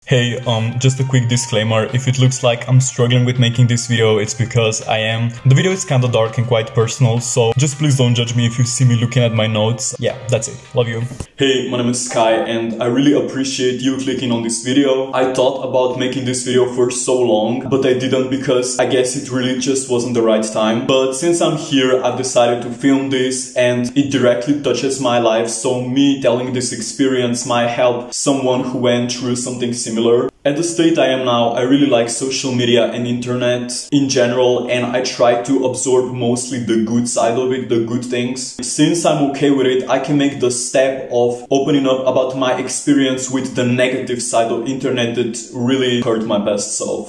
Hey, just a quick disclaimer, if it looks like I'm struggling with making this video, it's because I am. The video is kinda dark and quite personal, so just please don't judge me if you see me looking at my notes. Yeah, that's it. Love you. Hey, my name is Sky and I really appreciate you clicking on this video. I thought about making this video for so long, but I didn't because I guess it really just wasn't the right time. But since I'm here, I've decided to film this and it directly touches my life, so me telling this experience might help someone who went through something similar. At the state I am now, I really like social media and internet in general, and I try to absorb mostly the good side of it, the good things. Since I'm okay with it, I can make the step of opening up about my experience with the negative side of internet that really hurt my best self.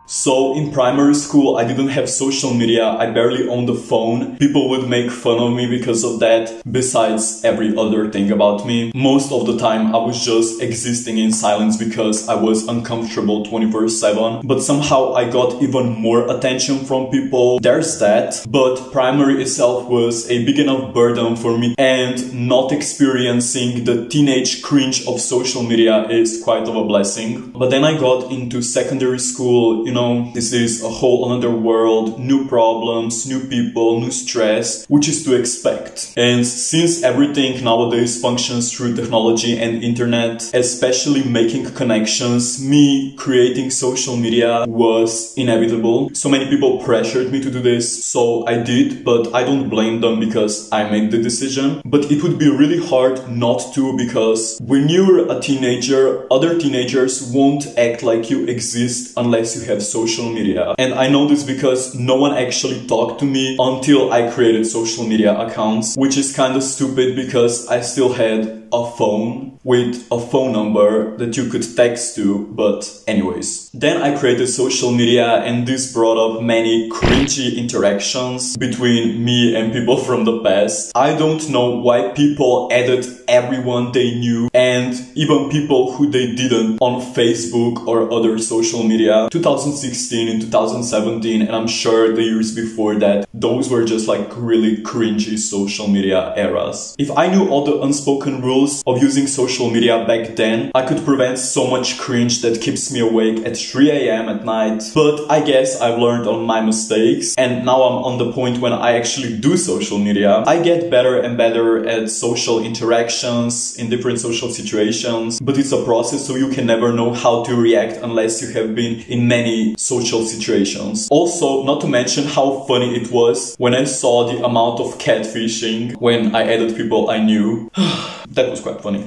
So in primary school, I didn't have social media, I barely owned a phone. People would make fun of me because of that, besides every other thing about me. Most of the time, I was just existing in silence because I was uncomfortable 24/7. But somehow I got even more attention from people. There's that. But primary itself was a big enough burden for me, and not experiencing the teenage cringe of social media is quite of a blessing. But then I got into secondary school, this is a whole another world, new problems, new people, new stress, which is to expect. And since everything nowadays functions through technology and internet, especially making connections, me creating social media was inevitable. So many people pressured me to do this, so I did, but I don't blame them because I made the decision. But it would be really hard not to, because when you're a teenager, other teenagers won't act like you exist unless you have social media. And I know this because no one actually talked to me until I created social media accounts, which is kind of stupid because I still had a phone with a phone number that you could text to, but anyways. Then I created social media and this brought up many cringy interactions between me and people from the past. I don't know why people added everyone they knew and even people who they didn't on Facebook or other social media. 2016 and 2017, and I'm sure the years before that, those were just like really cringy social media eras. If I knew all the unspoken rules of using social media back then, I could prevent so much cringe that keeps me awake at 3 AM at night. But I guess I've learned on my mistakes, and now I'm on the point when I actually do social media. I get better and better at social interactions in different social situations, but it's a process, so you can never know how to react unless you have been in many social situations. Also, not to mention how funny it was when I saw the amount of catfishing when I added people I knew. That was quite funny.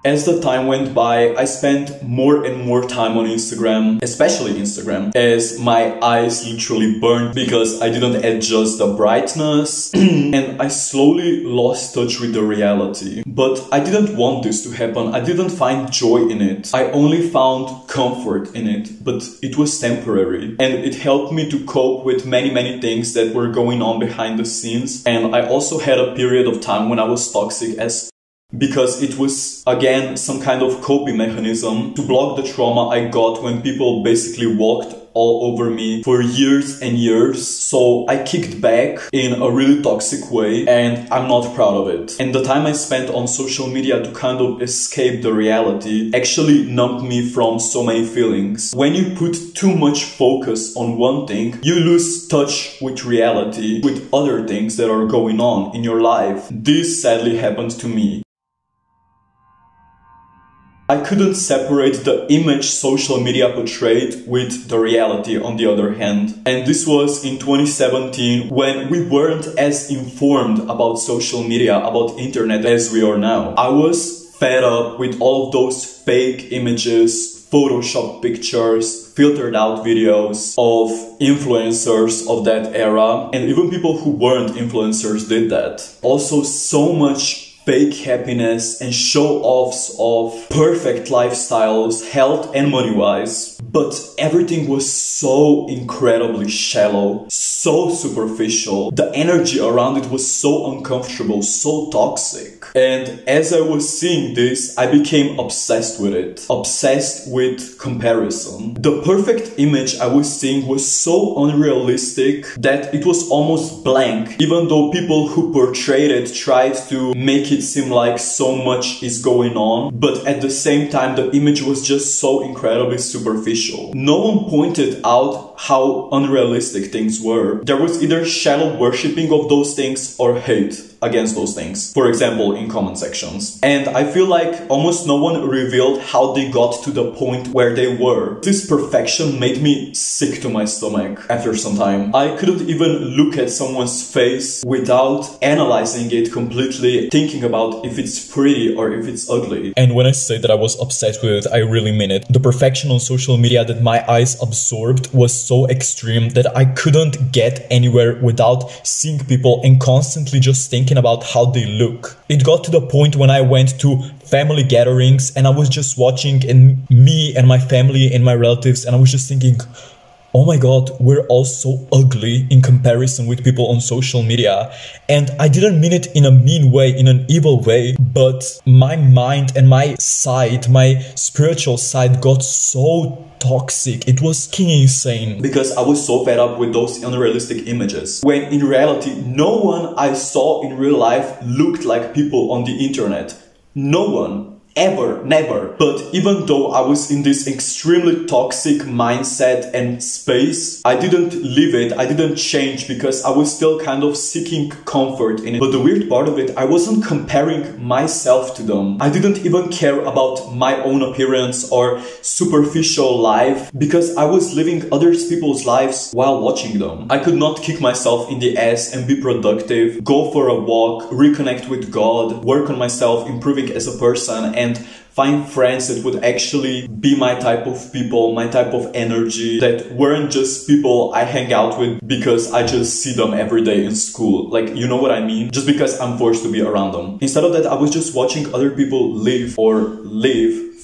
As the time went by, I spent more and more time on Instagram, especially Instagram, as my eyes literally burned because I didn't adjust the brightness and I slowly lost touch with the reality. But I didn't want this to happen. I didn't find joy in it. I only found comfort in it, but it was temporary. And it helped me to cope with many things that were going on behind the scenes. And I also had a period of time when I was toxic because it was, again, some kind of coping mechanism to block the trauma I got when people basically walked all over me for years and years. So I kicked back in a really toxic way and I'm not proud of it. And the time I spent on social media to kind of escape the reality actually numbed me from so many feelings. When you put too much focus on one thing, you lose touch with reality, with other things that are going on in your life. This sadly happened to me. I couldn't separate the image social media portrayed with the reality on the other hand. And this was in 2017 when we weren't as informed about social media, about internet as we are now. I was fed up with all of those fake images, Photoshop pictures, filtered out videos of influencers of that era. And even people who weren't influencers did that. Also, so much fake happiness and show-offs of perfect lifestyles, health and money-wise. But everything was so incredibly shallow, so superficial. The energy around it was so uncomfortable, so toxic. And as I was seeing this, I became obsessed with it. Obsessed with comparison. The perfect image I was seeing was so unrealistic that it was almost blank, even though people who portrayed it tried to make it seem like so much is going on, but at the same time the image was just so incredibly superficial. No one pointed out how unrealistic things were. There was either shallow worshipping of those things or hate against those things, for example in comment sections. And I feel like almost no one revealed how they got to the point where they were. This perfection made me sick to my stomach after some time. I couldn't even look at someone's face without analyzing it completely, thinking about if it's pretty or if it's ugly. And when I say that I was obsessed with it, I really mean it. The perfection on social media that my eyes absorbed was so extreme that I couldn't get anywhere without seeing people and constantly just thinking about how they look. It got to the point when I went to family gatherings and I was just watching me and my family and my relatives, and I was just thinking, oh my god, we're all so ugly in comparison with people on social media. And I didn't mean it in a mean way, in an evil way, but my mind and my side, my spiritual side got so toxic. It was fucking insane. Because I was so fed up with those unrealistic images. When in reality, no one I saw in real life looked like people on the internet. No one. Ever, never. But even though I was in this extremely toxic mindset and space, I didn't leave it, I didn't change, because I was still kind of seeking comfort in it. But the weird part of it, I wasn't comparing myself to them. I didn't even care about my own appearance or superficial life, because I was living other people's lives while watching them. I could not kick myself in the ass and be productive, go for a walk, reconnect with God, work on myself, improving as a person, and find friends that would actually be my type of people, my type of energy, that weren't just people I hang out with because I just see them every day in school. Like, you know what I mean? Just because I'm forced to be around them. Instead of that, I was just watching other people live,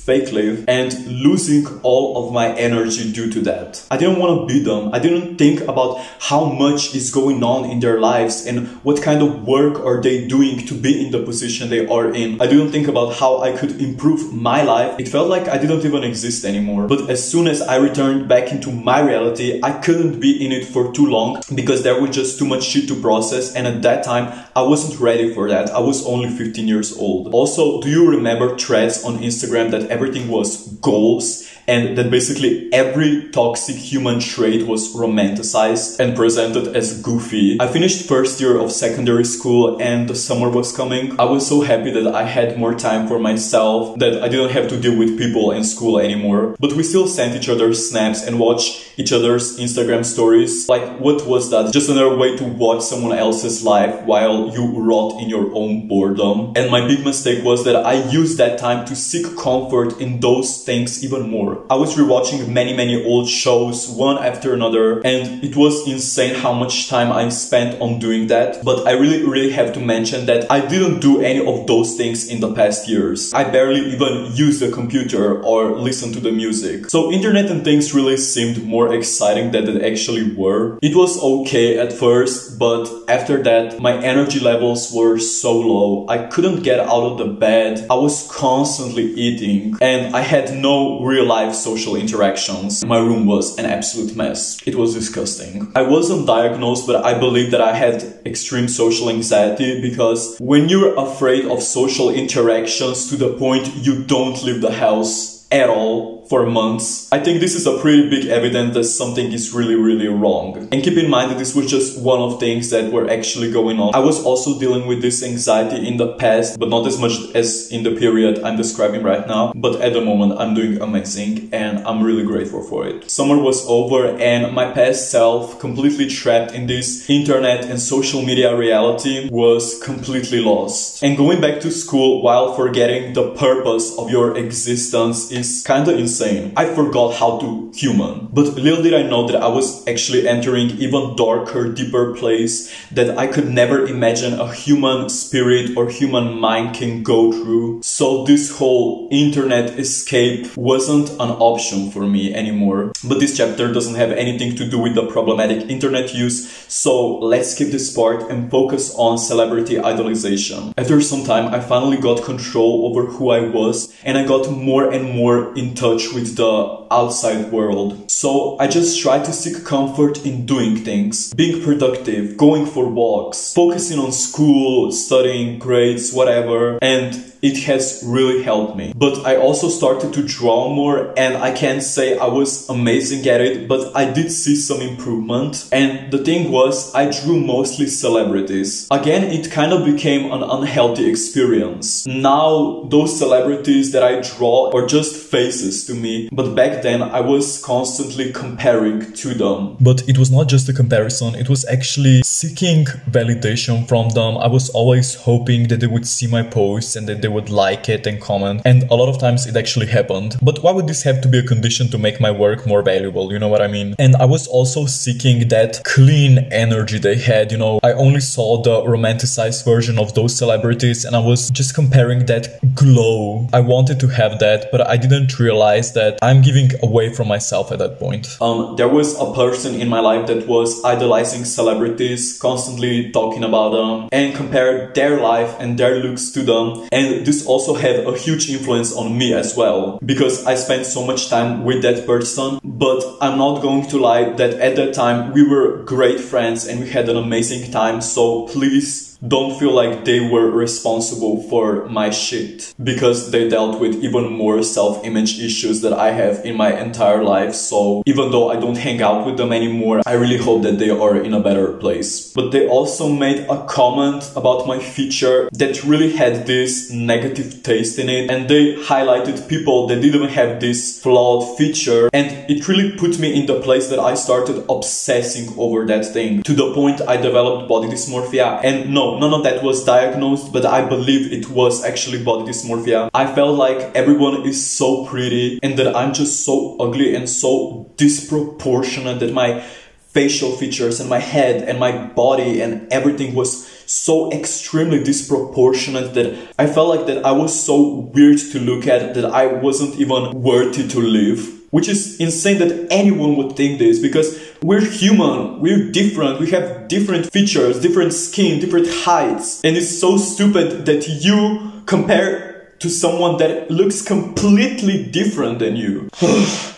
fake live, and losing all of my energy due to that. I didn't want to be them. I didn't think about how much is going on in their lives and what kind of work are they doing to be in the position they are in. I didn't think about how I could improve my life. It felt like I didn't even exist anymore. But as soon as I returned back into my reality, I couldn't be in it for too long because there was just too much shit to process, and at that time I wasn't ready for that. I was only 15 years old. Also, do you remember threads on Instagram that everything was goals, and that basically every toxic human trait was romanticized and presented as goofy? I finished first year of secondary school and the summer was coming. I was so happy that I had more time for myself, that I didn't have to deal with people in school anymore. But we still sent each other snaps and watch each other's Instagram stories. Like, what was that? Just another way to watch someone else's life while you rot in your own boredom. And my big mistake was that I used that time to seek comfort in those things even more. I was rewatching many old shows, one after another, and it was insane how much time I spent on doing that. But I really have to mention that I didn't do any of those things in the past years. I barely even used the computer or listened to the music. So internet and things really seemed more exciting than they actually were. It was okay at first, but after that, my energy levels were so low. I couldn't get out of the bed. I was constantly eating, and I had no real life social interactions. My room was an absolute mess. It was disgusting. I wasn't diagnosed, but I believe that I had extreme social anxiety, because when you're afraid of social interactions to the point you don't leave the house at all for months, I think this is a pretty big evidence that something is really wrong. And keep in mind that this was just one of things that were actually going on. I was also dealing with this anxiety in the past, but not as much as in the period I'm describing right now. But at the moment, I'm doing amazing and I'm really grateful for it. Summer was over and my past self, completely trapped in this internet and social media reality, was completely lost. And going back to school while forgetting the purpose of your existence is kinda insane. insane. I forgot how to human. But little did I know that I was actually entering even darker, deeper place that I could never imagine a human spirit or human mind can go through. So this whole internet escape wasn't an option for me anymore. But this chapter doesn't have anything to do with the problematic internet use, so let's skip this part and focus on celebrity idolization. After some time, I finally got control over who I was, and I got more and more in touch with the outside world. So I just tried to seek comfort in doing things, being productive, going for walks, focusing on school, studying, grades, whatever, and it has really helped me. But I also started to draw more, and I can't say I was amazing at it, but I did see some improvement. And the thing was, I drew mostly celebrities. Again, it kind of became an unhealthy experience. Now, those celebrities that I draw are just faces to me, but back then I was constantly comparing to them. But it was not just a comparison, it was actually seeking validation from them. I was always hoping that they would see my posts and that they would like it and comment, and a lot of times it actually happened. But why would this have to be a condition to make my work more valuable, you know what I mean? And I was also seeking that clean energy they had, you know. I only saw the romanticized version of those celebrities and I was just comparing that glow. I wanted to have that, but I didn't realize that I'm giving away from myself at that point. There was a person in my life that was idolizing celebrities, constantly talking about them and compared their life and their looks to them. And this also had a huge influence on me as well, because I spent so much time with that person. But I'm not going to lie that at that time we were great friends and we had an amazing time. So please don't feel like they were responsible for my shit, because they dealt with even more self-image issues that I have in my entire life. So even though I don't hang out with them anymore, I really hope that they are in a better place. But they also made a comment about my feature that really had this negative taste in it, and they highlighted people that didn't have this flawed feature, and it really put me in the place that I started obsessing over that thing, to the point I developed body dysmorphia. And no, none of that was diagnosed, but I believe it was actually body dysmorphia. I felt like everyone is so pretty and that I'm just so ugly and so disproportionate, that my facial features and my head and my body and everything was so extremely disproportionate that I felt like that I was so weird to look at that I wasn't even worthy to live. Which is insane that anyone would think this, because we're human, we're different, we have different features, different skin, different heights. And it's so stupid that you compare to someone that looks completely different than you.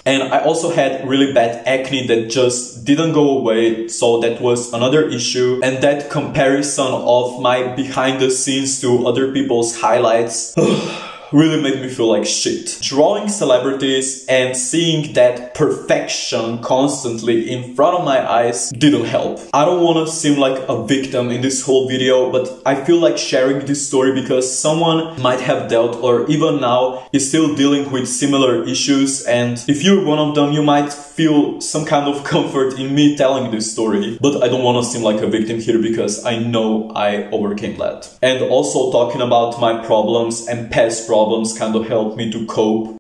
And I also had really bad acne that just didn't go away, so that was another issue. And that comparison of my behind the scenes to other people's highlights really made me feel like shit. Drawing celebrities and seeing that perfection constantly in front of my eyes didn't help. I don't want to seem like a victim in this whole video, but I feel like sharing this story because someone might have dealt or even now is still dealing with similar issues, and if you're one of them, you might feel some kind of comfort in me telling this story. But I don't want to seem like a victim here because I know I overcame that. And also talking about my problems and past problems kind of helped me to cope.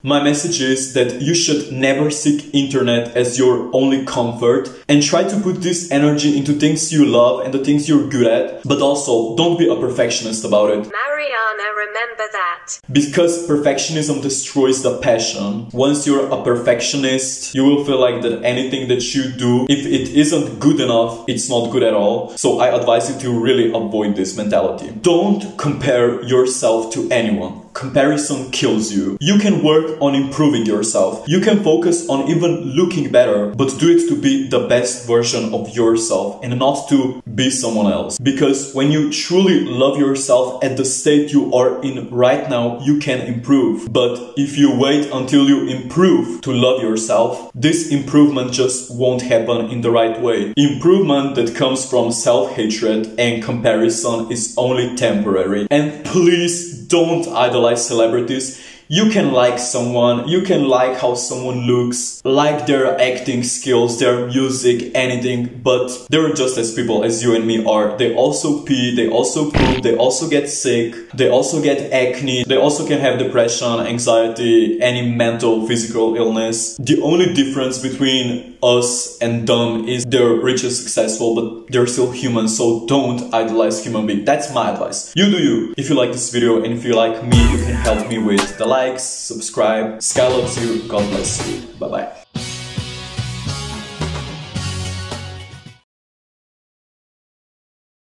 My message is that you should never seek internet as your only comfort, and try to put this energy into things you love and the things you're good at, but also don't be a perfectionist about it. Mariana, remember that. Because perfectionism destroys the passion. Once you're a perfectionist, you will feel like that anything that you do, if it isn't good enough, it's not good at all. So I advise you to really avoid this mentality. Don't compare yourself to anyone. Comparison kills you. You can work on improving yourself. You can focus on even looking better, but do it to be the best version of yourself and not to be someone else. Because when you truly love yourself at the state you are in right now, you can improve. But if you wait until you improve to love yourself, this improvement just won't happen in the right way. Improvement that comes from self-hatred and comparison is only temporary. And please don't idolize celebrities. You can like someone, you can like how someone looks, like their acting skills, their music, anything, but they're just as people as you and me are. They also pee, they also poop, they also get sick, they also get acne, they also can have depression, anxiety, any mental, physical illness. The only difference between us and them is they're rich and successful, but they're still human, so don't idolize human beings. That's my advice. You do you. If you like this video and if you like me, you can help me with the likes, subscribe. Sky loves you. God bless you. Bye bye.